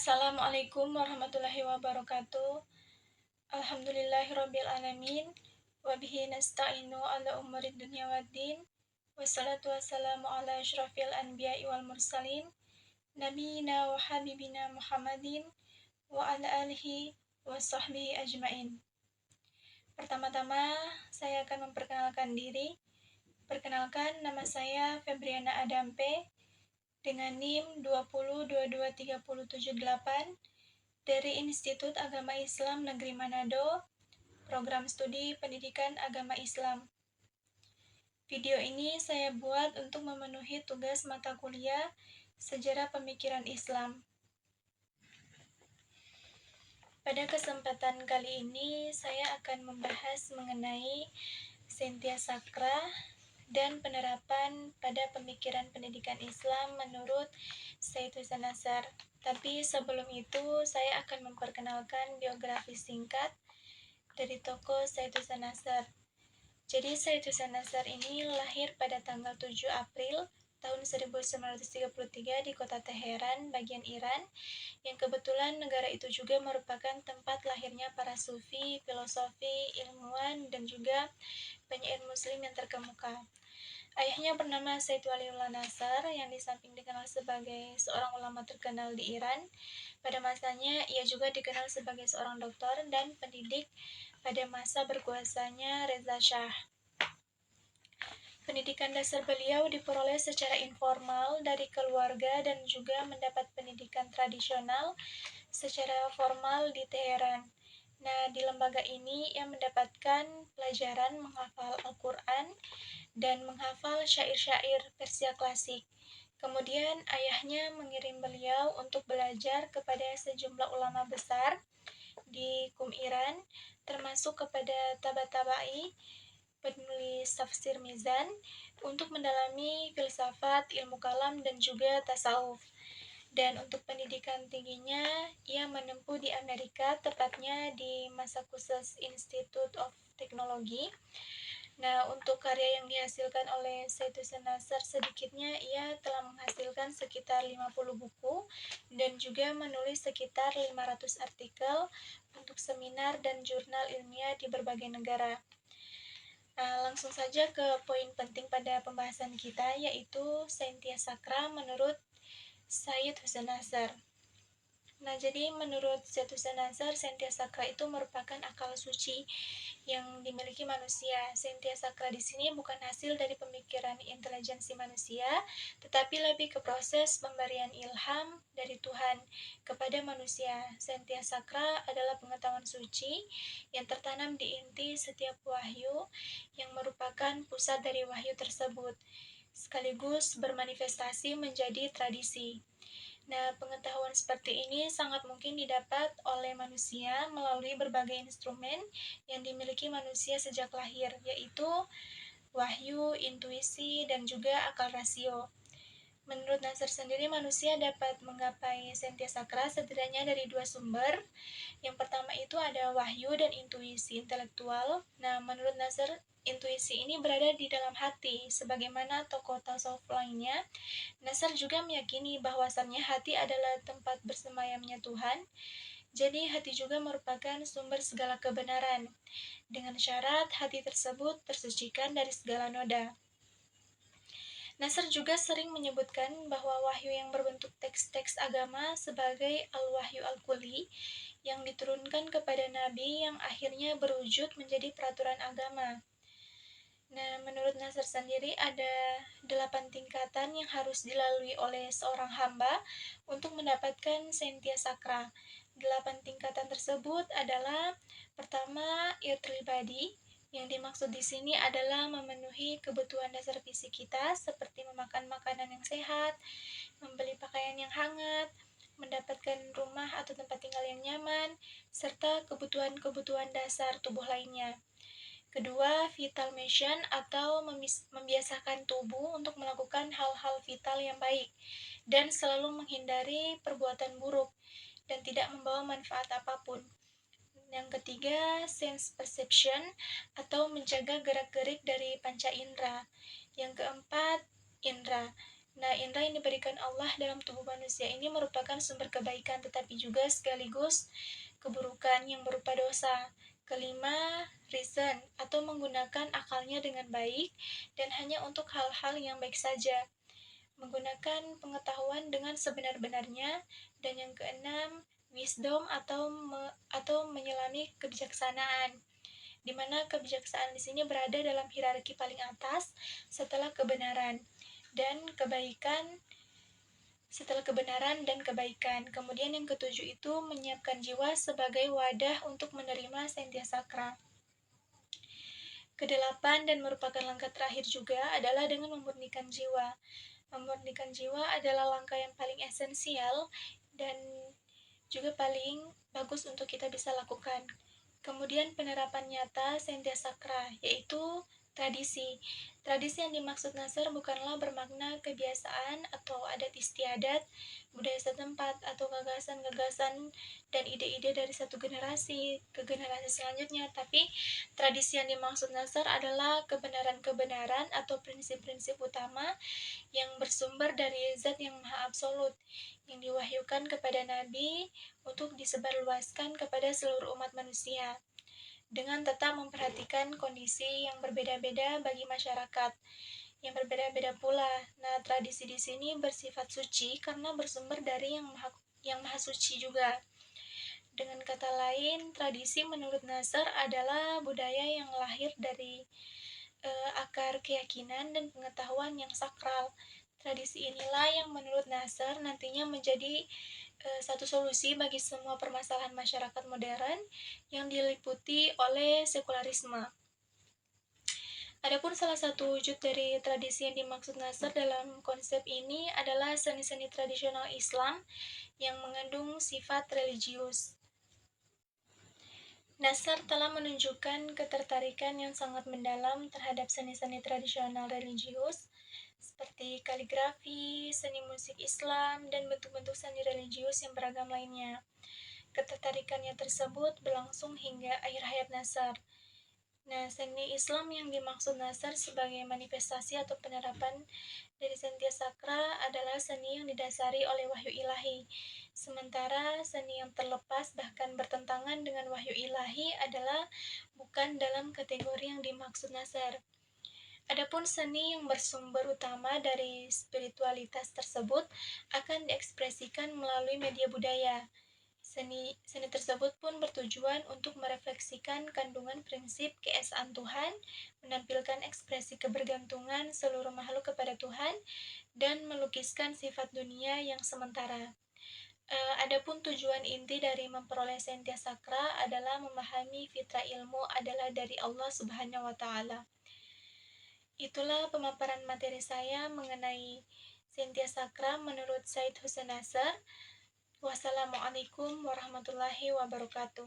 Assalamualaikum warahmatullahi wabarakatuh. Alhamdulillahirabbil alamin. Wa bihi nasta'inu ala umurid dunya waddin. Wassalatu wassalamu ala asyrafil anbiya'i wal mursalin. Nabiyina wa habibina Muhammadin wa ala alihi wa sahbihi ajmain. Pertama-tama saya akan memperkenalkan diri. Perkenalkan, nama saya Febriana Adampe dengan NIM 20223078 dari Institut Agama Islam Negeri Manado, Program Studi Pendidikan Agama Islam. Video ini saya buat untuk memenuhi tugas mata kuliah Sejarah Pemikiran Islam. Pada kesempatan kali ini, saya akan membahas mengenai Cynthia Sakra dan penerapan pada pemikiran pendidikan Islam menurut Said Husain Nazar. Tapi sebelum itu, saya akan memperkenalkan biografi singkat dari tokoh Said Husain Nazar. Jadi Said Husain Nazar ini lahir pada tanggal 7 April tahun 1933 di kota Teheran, bagian Iran, yang kebetulan negara itu juga merupakan tempat lahirnya para sufi, filosofi, ilmuwan, dan juga penyair muslim yang terkemuka. Ayahnya bernama Said Waliullah Nazar, yang di samping dikenal sebagai seorang ulama terkenal di Iran, pada masanya ia juga dikenal sebagai seorang doktor dan pendidik pada masa berkuasanya Reza Shah. Pendidikan dasar beliau diperoleh secara informal dari keluarga dan juga mendapat pendidikan tradisional secara formal di Teheran. Nah, di lembaga ini ia mendapatkan pelajaran menghafal Al-Quran dan menghafal syair-syair Persia klasik. Kemudian ayahnya mengirim beliau untuk belajar kepada sejumlah ulama besar di Iran, termasuk kepada Tabatabai, penulis tafsir Mizan, untuk mendalami filsafat, ilmu kalam, dan juga tasawuf. Dan untuk pendidikan tingginya, ia menempuh di Amerika, tepatnya di Massachusetts Institute of Technology. Nah, untuk karya yang dihasilkan oleh Said Husain Nazar, sedikitnya ia telah menghasilkan sekitar 50 buku dan juga menulis sekitar 500 artikel untuk seminar dan jurnal ilmiah di berbagai negara. Langsung saja ke poin penting pada pembahasan kita, yaitu Cynthia Sakra menurut Said Husain Nazar. Nah, jadi menurut Said Husain Nazar, Cynthia Sakra itu merupakan akal suci yang dimiliki manusia. Cynthia Sakra di sini bukan hasil dari pemikiran intelijensi manusia, tetapi lebih ke proses pemberian ilham dari Tuhan kepada manusia. Cynthia Sakra adalah pengetahuan suci yang tertanam di inti setiap wahyu yang merupakan pusat dari wahyu tersebut, sekaligus bermanifestasi menjadi tradisi. Nah, pengetahuan seperti ini sangat mungkin didapat oleh manusia melalui berbagai instrumen yang dimiliki manusia sejak lahir, yaitu wahyu, intuisi, dan juga akal rasio. Menurut Nazar sendiri, manusia dapat menggapai Cynthia Sakra setidaknya dari dua sumber. Yang pertama itu ada wahyu dan intuisi intelektual. Nah, menurut Nazar, intuisi ini berada di dalam hati, sebagaimana tokoh tasawuf lainnya. Nazar juga meyakini bahwasannya hati adalah tempat bersemayamnya Tuhan. Jadi hati juga merupakan sumber segala kebenaran, dengan syarat hati tersebut tersucikan dari segala noda. Nasr juga sering menyebutkan bahwa wahyu yang berbentuk teks-teks agama sebagai al-wahyu al-kulli yang diturunkan kepada Nabi yang akhirnya berwujud menjadi peraturan agama. Nah, menurut Nasr sendiri ada 8 tingkatan yang harus dilalui oleh seorang hamba untuk mendapatkan Cynthia Sakra. 8 tingkatan tersebut adalah: pertama, irtil badi. Yang dimaksud di sini adalah memenuhi kebutuhan dasar fisik kita seperti memakan makanan yang sehat, membeli pakaian yang hangat, mendapatkan rumah atau tempat tinggal yang nyaman, serta kebutuhan-kebutuhan dasar tubuh lainnya. Kedua, vital mission atau membiasakan tubuh untuk melakukan hal-hal vital yang baik dan selalu menghindari perbuatan buruk dan tidak membawa manfaat apapun. Yang ketiga, sense perception atau menjaga gerak-gerik dari panca indera. Yang keempat, indera. Nah, indera yang diberikan Allah dalam tubuh manusia ini merupakan sumber kebaikan, tetapi juga sekaligus keburukan yang berupa dosa. Kelima, reason, atau menggunakan akalnya dengan baik dan hanya untuk hal-hal yang baik saja. Menggunakan pengetahuan dengan sebenar-benarnya. Dan yang keenam, wisdom atau menyelami kebijaksanaan, di mana kebijaksanaan di sini berada dalam hierarki paling atas setelah kebenaran dan kebaikan dan kebaikan. Kemudian yang ketujuh itu menyiapkan jiwa sebagai wadah untuk menerima Sentyasakra. Kedelapan dan merupakan langkah terakhir juga adalah dengan memurnikan jiwa. Memurnikan jiwa adalah langkah yang paling esensial dan juga paling bagus untuk kita bisa lakukan. Kemudian penerapan nyata Sentyasakra, yaitu tradisi. Tradisi yang dimaksud Nasr bukanlah bermakna kebiasaan atau adat istiadat, budaya setempat, atau gagasan-gagasan dan ide-ide dari satu generasi ke generasi selanjutnya, tapi tradisi yang dimaksud Nasr adalah kebenaran-kebenaran atau prinsip-prinsip utama yang bersumber dari zat yang maha absolut, yang diwahyukan kepada Nabi untuk disebarluaskan kepada seluruh umat manusia, dengan tetap memperhatikan kondisi yang berbeda-beda bagi masyarakat, yang berbeda-beda pula. Nah, tradisi di sini bersifat suci karena bersumber dari yang maha suci juga. Dengan kata lain, tradisi menurut Nasr adalah budaya yang lahir dari akar keyakinan dan pengetahuan yang sakral. Tradisi inilah yang menurut Nasr nantinya menjadi satu solusi bagi semua permasalahan masyarakat modern yang diliputi oleh sekularisme. Adapun salah satu wujud dari tradisi yang dimaksud Nasr dalam konsep ini adalah seni-seni tradisional Islam yang mengandung sifat religius. Nasr telah menunjukkan ketertarikan yang sangat mendalam terhadap seni-seni tradisional religius seperti kaligrafi, seni musik Islam, dan bentuk-bentuk seni religius yang beragam lainnya. Ketertarikannya tersebut berlangsung hingga akhir hayat Nasr. Nah, seni Islam yang dimaksud Nasr sebagai manifestasi atau penerapan dari Sentyasakra adalah seni yang didasari oleh wahyu ilahi. Sementara seni yang terlepas bahkan bertentangan dengan wahyu ilahi adalah bukan dalam kategori yang dimaksud Nasr. Adapun seni yang bersumber utama dari spiritualitas tersebut akan diekspresikan melalui media budaya. Seni tersebut pun bertujuan untuk merefleksikan kandungan prinsip keesaan Tuhan, menampilkan ekspresi kebergantungan seluruh makhluk kepada Tuhan, dan melukiskan sifat dunia yang sementara. Adapun tujuan inti dari memperoleh Sentyasakra adalah memahami fitrah ilmu adalah dari Allah Subhanahu wa Ta'ala. Itulah pemaparan materi saya mengenai Sentyasakra menurut Said Hussein Nasr. Wassalamualaikum warahmatullahi wabarakatuh.